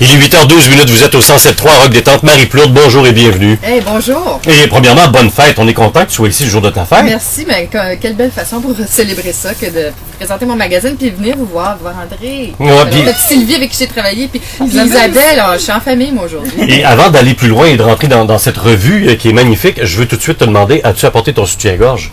Il est 8h12 minutes, vous êtes au 107.3 Rock Détente. Marie Plourde, bonjour et bienvenue. Hey, bonjour. Et premièrement, bonne fête. On est content que tu sois ici le jour de ta fête. Merci, mais quelle belle façon pour célébrer ça que de présenter mon magazine puis venir vous voir André. Ouais, puis Sylvie avec qui j'ai travaillé, puis Isabelle, je suis en famille moi aujourd'hui. Et avant d'aller plus loin et de rentrer dans cette revue qui est magnifique, je veux tout de suite te demander, as-tu apporté ton soutien-gorge?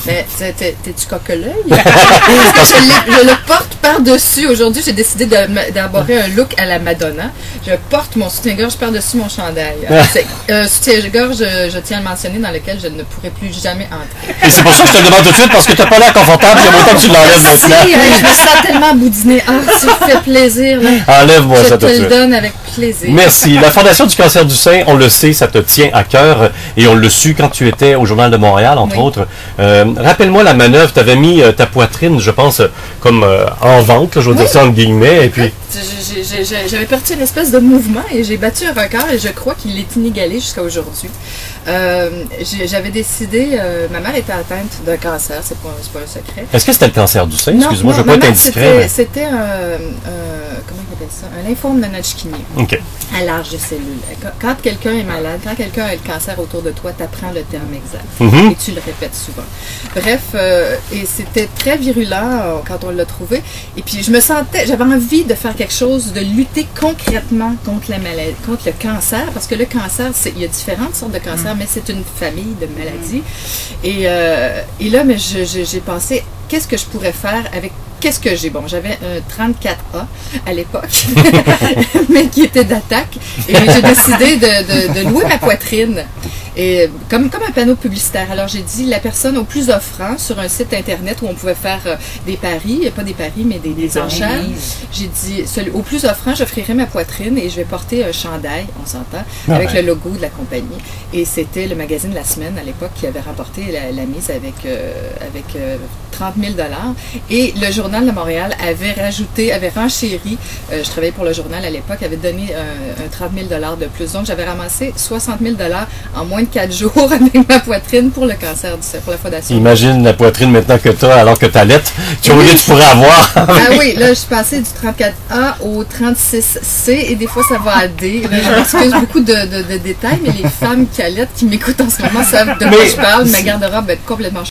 Mais t'es-tu coque-l'œil? Parce que je le porte par-dessus. Aujourd'hui, j'ai décidé d'aborder un look à la Madonna. Je porte mon soutien-gorge par-dessus mon chandail. C'est un soutien-gorge, je tiens à le mentionner, dans lequel je ne pourrai plus jamais entrer. Et c'est pour ça que je te le demande tout de suite, parce que tu n'as pas l'air confortable, j'aime autant que tu l'enlèves maintenant. Je me sens tellement boudinée. Ah, tu me fais plaisir. Là. Enlève-moi ça tout de suite. Je te le donne avec plaisir. Merci. La Fondation du cancer du sein, on le sait, ça te tient à cœur, et on l'a su quand tu étais au Journal de Montréal, entre autres. Rappelle-moi la manœuvre, tu avais mis ta poitrine, je pense, comme en vente, là, je veux dire ça entre guillemets, et puis... J'avais parti une espèce de mouvement et j'ai battu un record et je crois qu'il est inégalé jusqu'à aujourd'hui. J'avais décidé, ma mère était atteinte d'un cancer, c'est pas un secret. Est-ce que c'était le cancer du sein? Excuse-moi, je ne veux pas être indiscret. C'était comment on appelle ça? Un lymphome de Hodgkin. OK. À l'âge de cellules. Quand quelqu'un est malade, quand quelqu'un a le cancer autour de toi, tu apprends le terme exact. Et tu le répètes souvent. Bref, et c'était très virulent quand on l'a trouvé. Et puis je me sentais, j'avais envie de faire quelque chose, de lutter concrètement contre la maladie, contre le cancer, parce que le cancer, il y a différentes sortes de cancers, mais c'est une famille de maladies. Et là, mais j'ai pensé, qu'est-ce que je pourrais faire avec... Qu'est-ce que j'ai? Bon, j'avais un 34A à l'époque, mais qui était d'attaque. Et j'ai décidé de louer ma poitrine. Et comme un panneau publicitaire. Alors j'ai dit la personne au plus offrant sur un site internet où on pouvait faire des paris, pas des paris, mais des enchères. J'ai dit au plus offrant, j'offrirai ma poitrine et je vais porter un chandail, on s'entend, avec le logo de la compagnie. Et c'était le magazine La Semaine à l'époque qui avait remporté la mise avec 30 000 $. Et le Journal de Montréal avait renchéri, je travaillais pour le journal à l'époque, avait donné un 30 000 $ de plus. Donc j'avais ramassé 60 000 $ en moins de 4 jours avec ma poitrine pour le cancer du sein, pour la fondation. Imagine la poitrine maintenant que tu as, alors que tu allaites. Tu pourrais avoir. Ah oui, là, je suis passée du 34A au 36C et des fois, ça va à D. Là, je m'excuse beaucoup de détails, mais les femmes qui allaitent, qui m'écoutent en ce moment, savent de quoi je parle. Ma garde-robe va être complètement